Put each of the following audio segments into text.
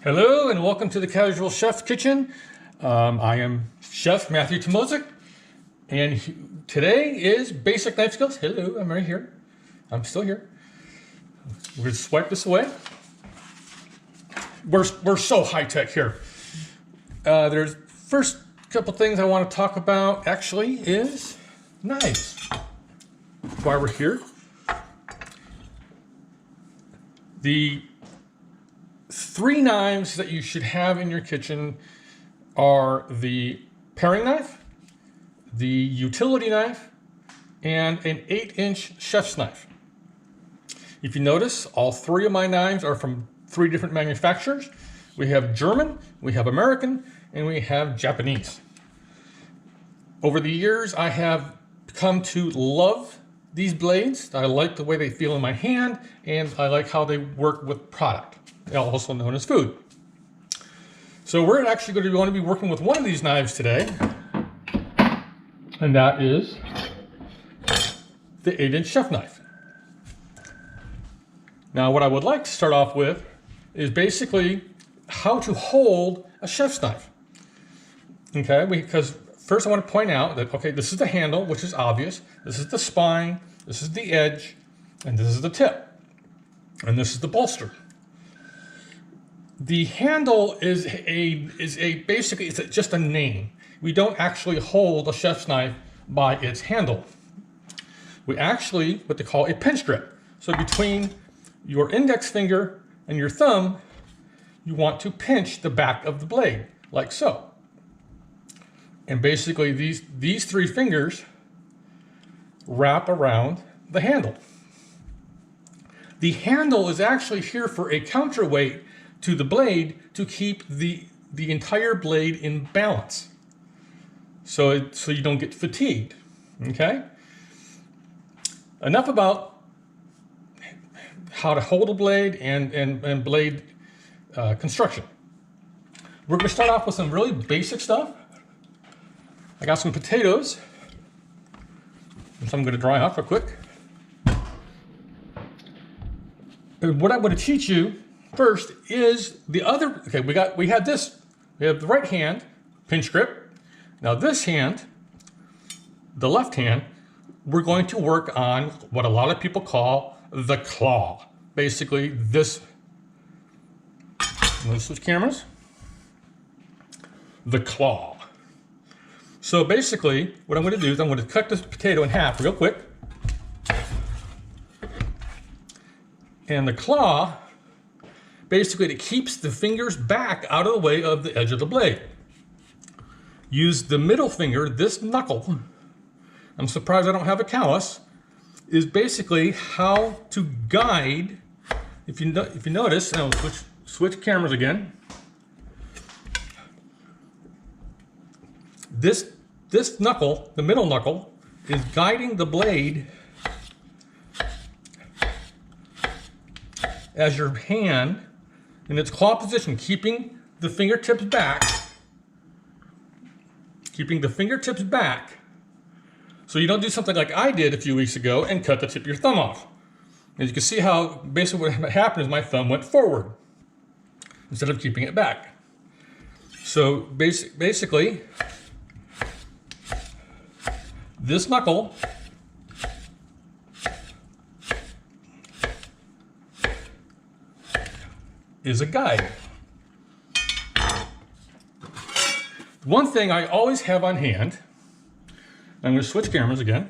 Hello and welcome to the Casual Chef Kitchen. I am Chef Matthew Tomozik, and today is basic knife skills. Hello, I'm right here. I'm still here. We're gonna swipe this away. We're so high tech here. There's first couple things I want to talk about actually is knives. While we're here, the three knives that you should have in your kitchen are the paring knife, the utility knife, and an 8-inch chef's knife. If you notice, all three of my knives are from three different manufacturers. We have German, we have American, and we have Japanese. Over the years, I have come to love these blades. I like the way they feel in my hand, and I like how they work with product, also known as food. So we're actually going to be working with one of these knives today, and that is the 8-inch chef knife. Now what I would like to start off with is basically how to hold a chef's knife. Okay, because first I want to point out that, okay, this is the handle, which is obvious. This is the spine, this is the edge, and this is the tip. And this is the bolster. The handle is basically just a name. We don't actually hold a chef's knife by its handle. We actually what they call a pinch grip. So between your index finger and your thumb, you want to pinch the back of the blade, like so. And basically these three fingers wrap around the handle. The handle is actually here for a counterweight to the blade to keep the entire blade in balance, so you don't get fatigued. Okay? Enough about how to hold a blade and blade construction. We're going to start off with some really basic stuff. I got some potatoes, which I'm going to dry off real quick. And what I'm going to teach you first is the other. Okay, we have this. We have the right hand pinch grip. Now this hand, the left hand, we're going to work on what a lot of people call the claw. Basically, this. I'm going to switch cameras. The claw. So basically, what I'm going to do is I'm going to cut this potato in half real quick. And the claw, basically it keeps the fingers back out of the way of the edge of the blade. Use the middle finger, this knuckle, I'm surprised I don't have a callus, is basically how to guide, if you notice, and I'll switch cameras again. This knuckle, the middle knuckle, is guiding the blade as your hand in its claw position, keeping the fingertips back, so you don't do something like I did a few weeks ago and cut the tip of your thumb off. As you can see how basically what happened is my thumb went forward instead of keeping it back. So basically, this knuckle is a guide. One thing I always have on hand, I'm going to switch cameras again,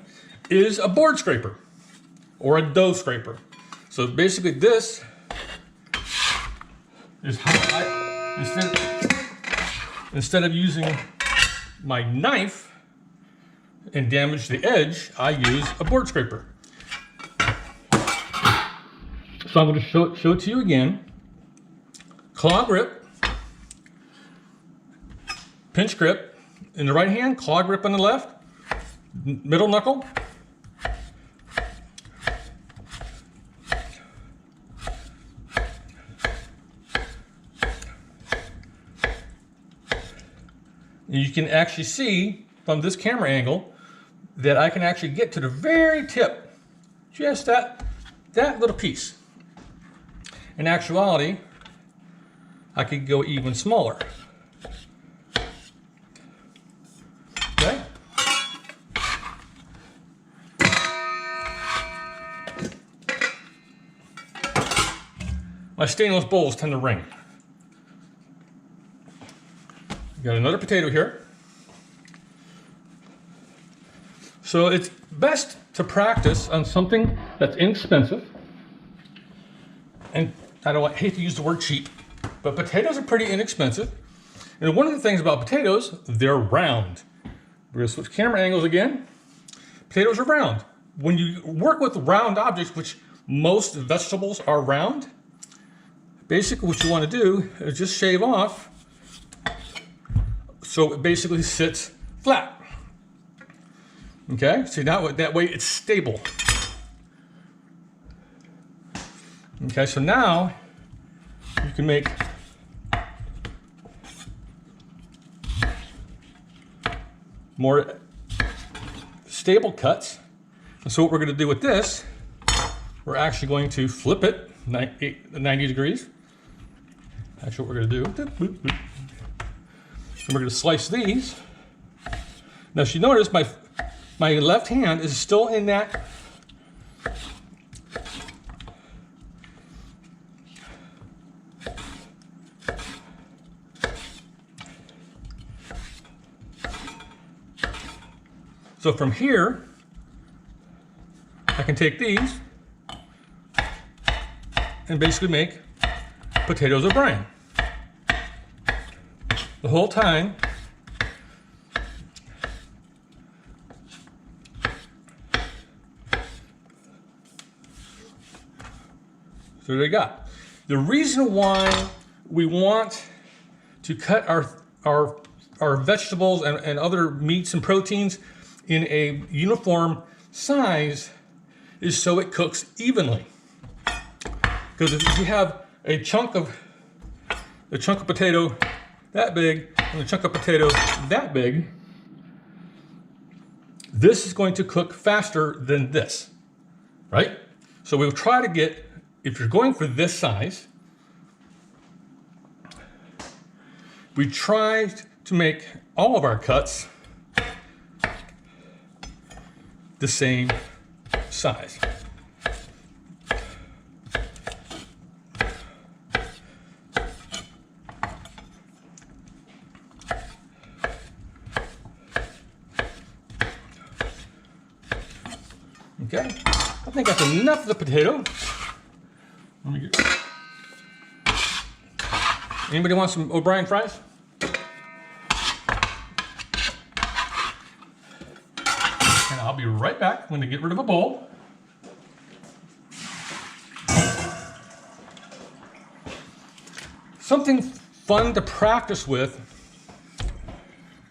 is a board scraper or a dough scraper. So basically this is how instead of using my knife and damage the edge, I use a board scraper. So I'm going to show it to you again. Claw grip, pinch grip in the right hand, claw grip on the left, middle knuckle. And you can actually see from this camera angle that I can actually get to the very tip, just that little piece. In actuality, I could go even smaller. Okay? My stainless bowls tend to ring. Got another potato here. So it's best to practice on something that's inexpensive. And I hate to use the word cheap, but potatoes are pretty inexpensive. And one of the things about potatoes, they're round. We're gonna switch camera angles again. Potatoes are round. When you work with round objects, which most vegetables are round, basically what you want to do is just shave off so it basically sits flat. Okay, see now that way it's stable. Okay, so now you can make more stable cuts. And so what we're going to do with this, we're actually going to flip it 90 degrees. Actually, what we're going to do, and we're going to slice these. Now, if you notice, my left hand is still in that so from here, I can take these and basically make potatoes O'Brien. The whole time, so there you got. The reason why we want to cut our vegetables and other meats and proteins in a uniform size is so it cooks evenly. Because if you have a chunk of potato that big and a chunk of potato that big, this is going to cook faster than this, right? So we'll try to get, if you're going for this size, we try to make all of our cuts the same size. Okay, I think that's enough of the potato. Let me get... Anybody want some O'Brien fries? And I'll be right back. I'm going to get rid of a bowl. Something fun to practice with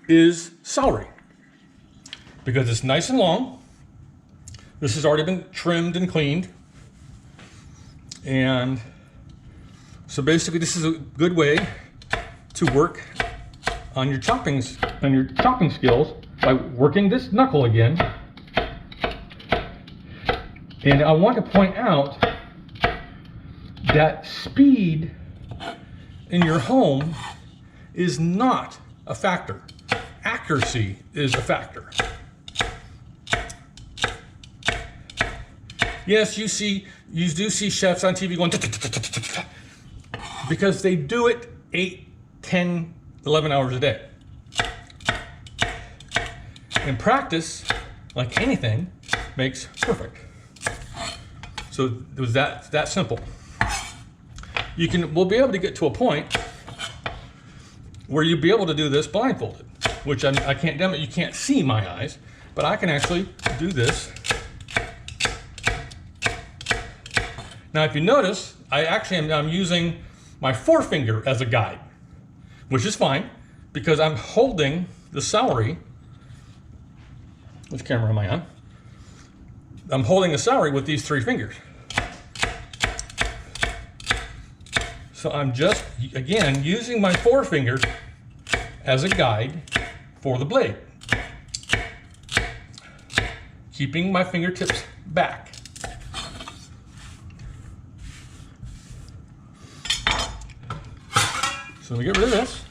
is celery, because it's nice and long. This has already been trimmed and cleaned. And so basically this is a good way to work on your chopping skills by working this knuckle again. And I want to point out that speed in your home is not a factor. Accuracy is a factor. Yes, you do see chefs on TV going because they do it 8, 10, 11 hours a day. And practice, like anything, makes perfect. So it was that simple. We'll be able to get to a point where you'll be able to do this blindfolded, which I can't demo. You can't see my eyes, but I can actually do this. Now, if you notice, I'm using my forefinger as a guide, which is fine because I'm holding the celery. Which camera am I on? I'm holding the celery with these 3 fingers. So I'm just, again, using my forefinger as a guide for the blade, keeping my fingertips back. So let me get rid of this.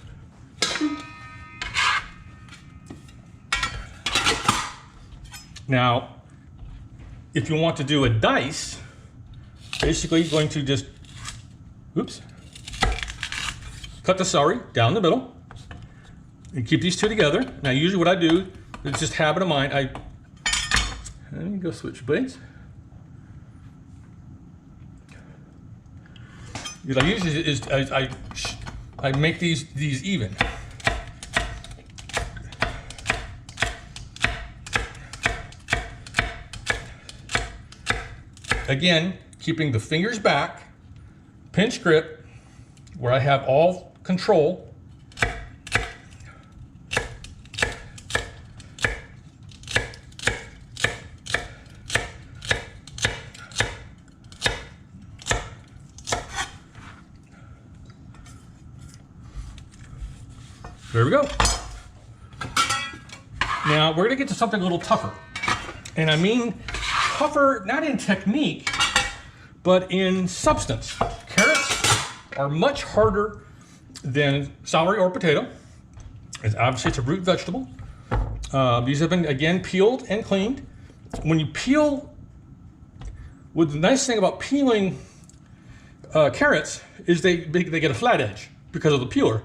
Now, if you want to do a dice, basically you're going to just, oops, cut the celery down the middle and keep these two together. Now, usually what I do is just habit of mine. Let me go switch blades. What I usually is I make these even. Again, keeping the fingers back, pinch grip, where I have all control. There we go. Now we're gonna get to something a little tougher. And I mean tougher, not in technique, but in substance. Carrots are much harder than celery or potato. Obviously, it's a root vegetable. These have been, again, peeled and cleaned. When you peel, the nice thing about peeling carrots is they get a flat edge because of the peeler.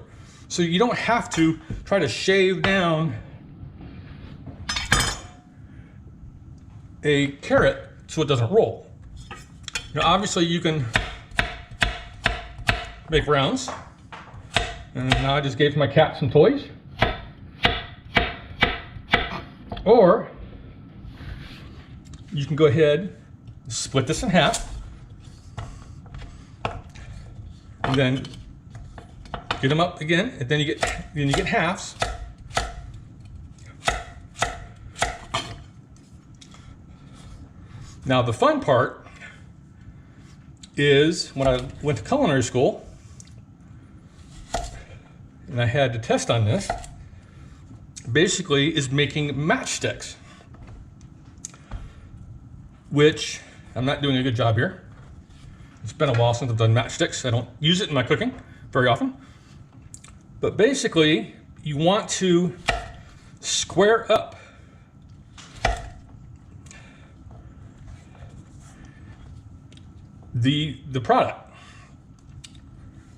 So you don't have to try to shave down a carrot so it doesn't roll. Now, obviously, you can make rounds. And now I just gave my cat some toys. Or you can go ahead and split this in half. And then get them up again, and then you get halves. Now the fun part is when I went to culinary school and I had to test on this, basically is making matchsticks, which I'm not doing a good job here. It's been a while since I've done matchsticks. I don't use it in my cooking very often. But basically, you want to square up the product.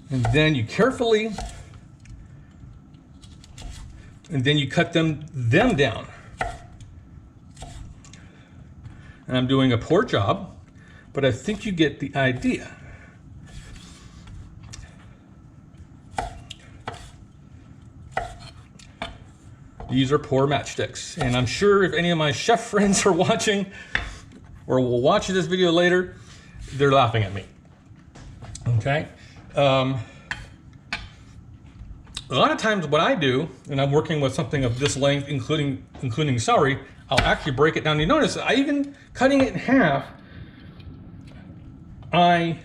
And then you carefully, and then you cut them down. And I'm doing a poor job, but I think you get the idea. These are poor matchsticks, and I'm sure if any of my chef friends are watching or will watch this video later, they're laughing at me. Okay? A lot of times what I do, and I'm working with something of this length, including celery, I'll actually break it down. You notice, I even cutting it in half, I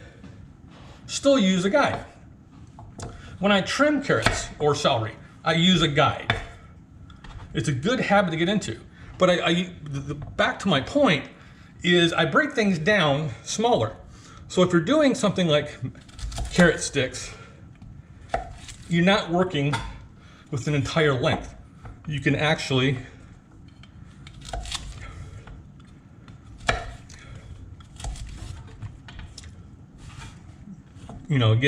still use a guide. When I trim carrots or celery, I use a guide. It's a good habit to get into. But back to my point is I break things down smaller. So if you're doing something like carrot sticks, you're not working with an entire length. You can actually you're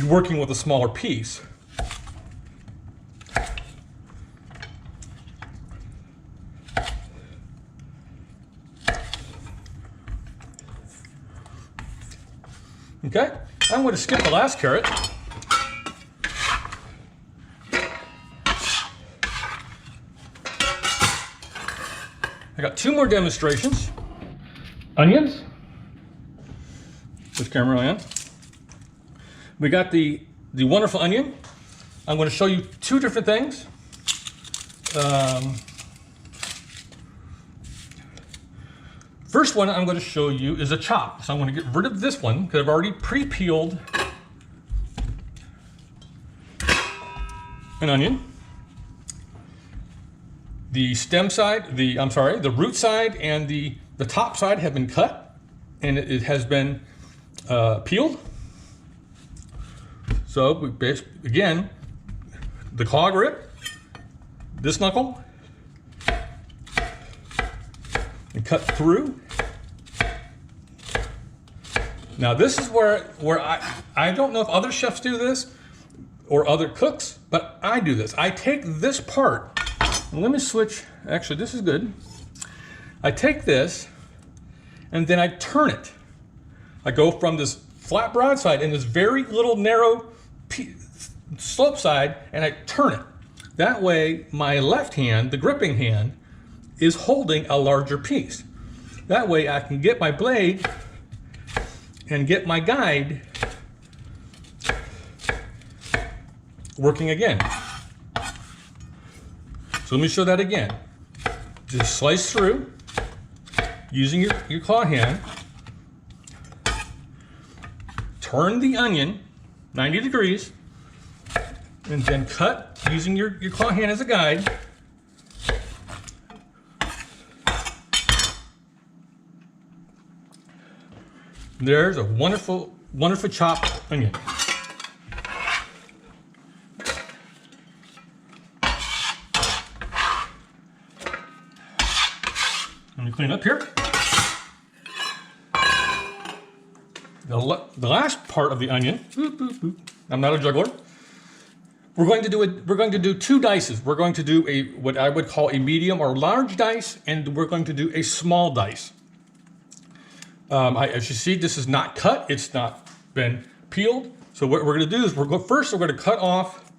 working with a smaller piece. Okay, I'm going to skip the last carrot. I got two more demonstrations. Onions. Which camera am I on? We got the wonderful onion. I'm going to show you two different things. First one I'm going to show you is a chop. So I'm going to get rid of this one because I've already pre-peeled an onion. The stem side, the root side and the top side have been cut, and it has been peeled. So So we again, the claw grip, this knuckle, and cut through. Now this is where I don't know if other chefs do this or other cooks, but I do this. I take this part, and let me switch, actually this is good. I take this and then I turn it. I go from this flat broadside in this very little narrow slope side, and I turn it. That way my left hand, the gripping hand, is holding a larger piece. That way I can get my blade and get my guide working again. So let me show that again. Just slice through using your claw hand. Turn the onion 90 degrees and then cut using your claw hand as a guide. There's a wonderful, wonderful chopped onion. Let me clean up here. The last part of the onion, I'm not a juggler. We're going to do two dices. We're going to do what I would call a medium or large dice, and we're going to do a small dice. As you see, this is not cut. It's not been peeled. So what we're going to do is first we're going to cut off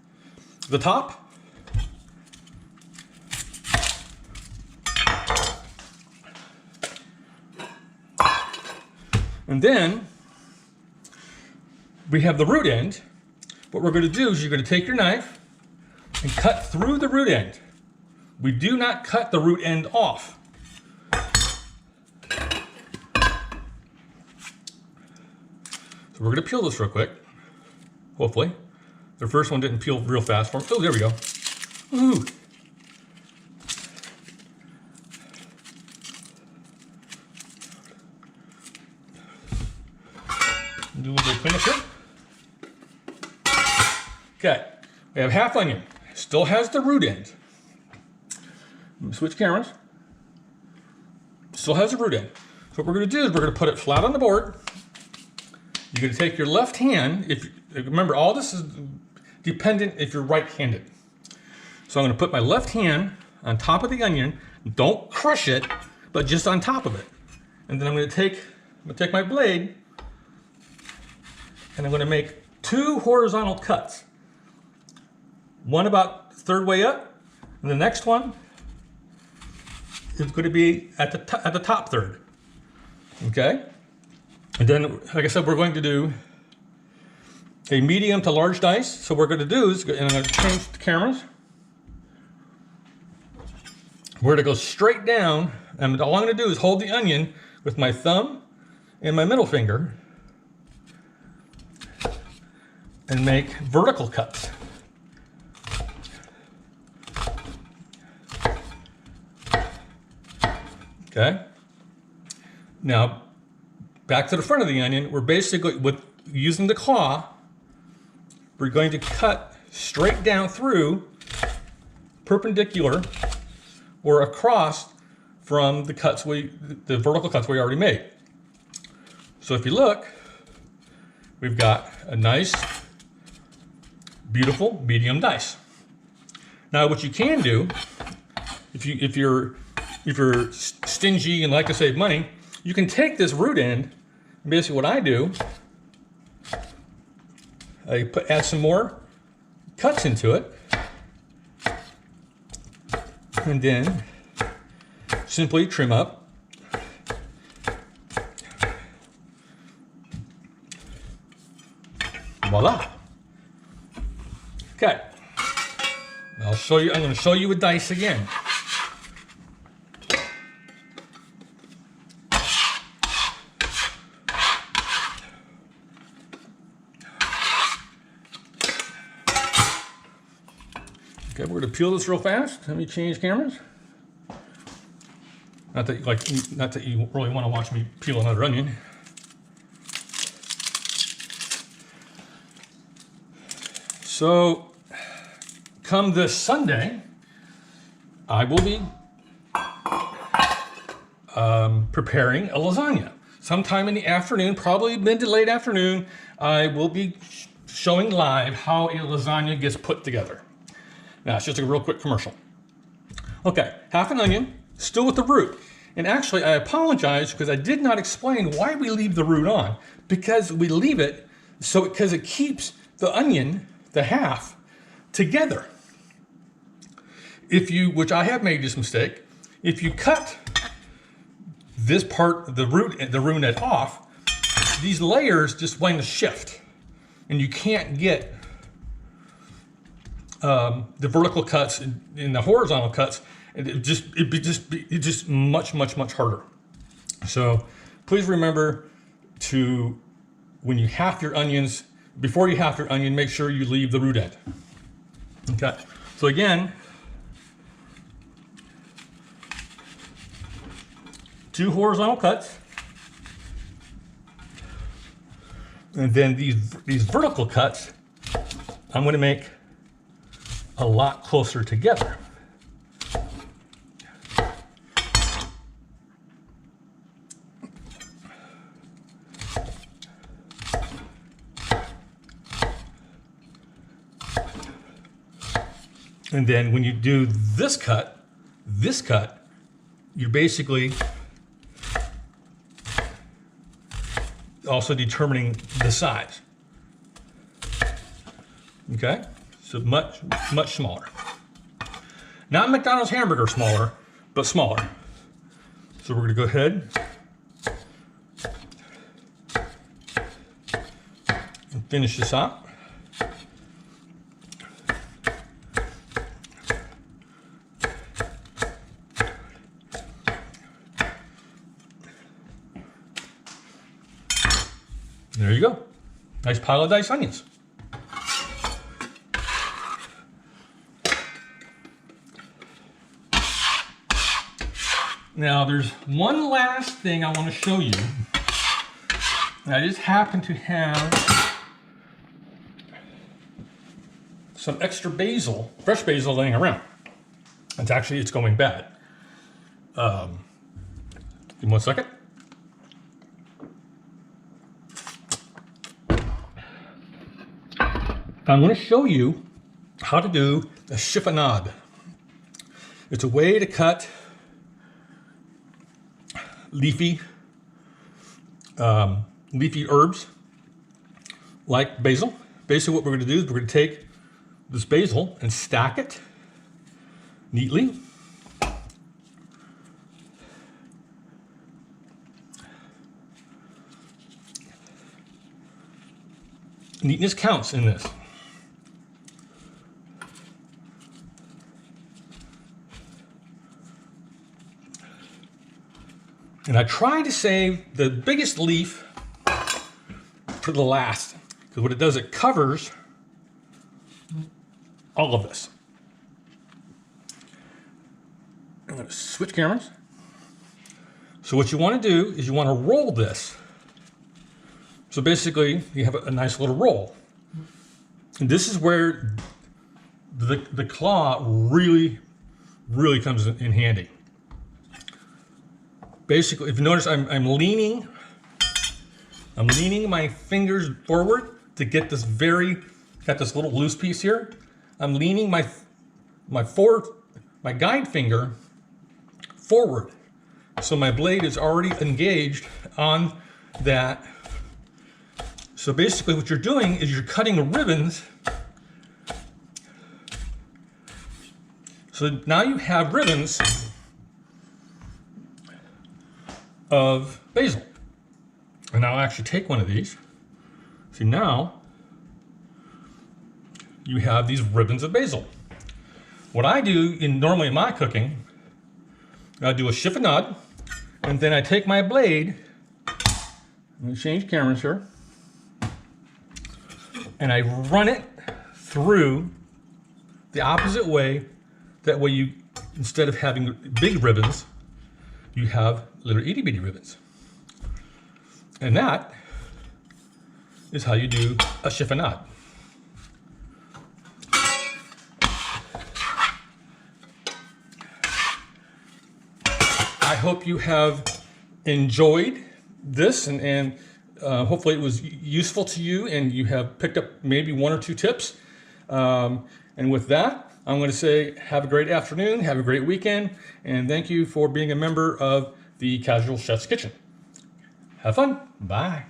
the top. And then we have the root end. What we're going to do is you're going to take your knife and cut through the root end. We do not cut the root end off. So we're going to peel this real quick, hopefully. The first one didn't peel real fast for me. Oh, there we go. Ooh. Do a little bit of cleanup here. Okay, we have half onion. Still has the root end. Let me switch cameras. Still has the root end. So what we're going to do is we're going to put it flat on the board. You're going to take your left hand. Remember, all this is dependent if you're right-handed. So I'm going to put my left hand on top of the onion. Don't crush it, but just on top of it. And then I'm going to take my blade, and I'm going to make two horizontal cuts. One about third way up, and the next one is going to be at the top third. Okay? And then, like I said, we're going to do a medium to large dice. So what we're going to do is, and I'm going to change the cameras. We're going to go straight down, and all I'm going to do is hold the onion with my thumb and my middle finger and make vertical cuts. Okay? Now, back to the front of the onion, we're basically, using the claw, we're going to cut straight down through, perpendicular, or across from the vertical cuts we already made. So if you look, we've got a nice, beautiful medium dice. Now what you can do, if you're stingy and like to save money, you can take this root end. Basically what I do, I add some more cuts into it, and then simply trim up. Voila. Okay. I'll show you, I'm going to show you a dice again. Okay, we're going to peel this real fast. Let me change cameras. Not that you really want to watch me peel another onion. So come this Sunday, I will be preparing a lasagna. Sometime in the afternoon, probably mid to late afternoon, I will be showing live how a lasagna gets put together. Now, it's just a real quick commercial. Okay, half an onion, still with the root. And actually, I apologize because I did not explain why we leave the root on. Because we leave it because it keeps the onion, the half, together. Which I have made this mistake, if you cut this part, the root off, these layers just want to shift, and you can't get the vertical cuts and the horizontal cuts. It'd just much harder. So please remember to, when you half your onions, before you half your onion, make sure you leave the root end. Okay. So again, 2 horizontal cuts, and then these vertical cuts, I'm going to make a lot closer together. And then when you do this cut, you're basically also determining the size. Okay, so much smaller. Not McDonald's hamburger smaller, but smaller. So we're going to go ahead and finish this up. There you go. Nice pile of diced onions. Now there's one last thing I want to show you. And I just happen to have some extra basil, fresh basil laying around. It's going bad. Give me 1 second. I'm going to show you how to do a chiffonade. It's a way to cut leafy herbs like basil. Basically what we're going to do is we're going to take this basil and stack it neatly. Neatness counts in this. And I try to save the biggest leaf for the last, because what it does, it covers all of this. I'm going to switch cameras. So what you want to do is you want to roll this. So basically, you have a nice little roll. And this is where the claw really comes in handy. Basically, if you notice, I'm leaning my fingers forward to get this got this little loose piece here. I'm leaning my guide finger forward. So my blade is already engaged on that. So basically what you're doing is you're cutting ribbons. So now you have ribbons of basil. And I'll actually take one of these. See, now you have these ribbons of basil. What I do normally in my cooking, I do a chiffonade, and then I take my blade, I'm going to change cameras here, and I run it through the opposite way. That way you, instead of having big ribbons, you have little itty bitty ribbons. And that is how you do a chiffonade. hope you have enjoyed this, and hopefully it was useful to you and you have picked up maybe 1 or 2 tips. And with that, I'm going to say have a great afternoon, have a great weekend, and thank you for being a member of the Casual Chef's Kitchen. Have fun. Bye.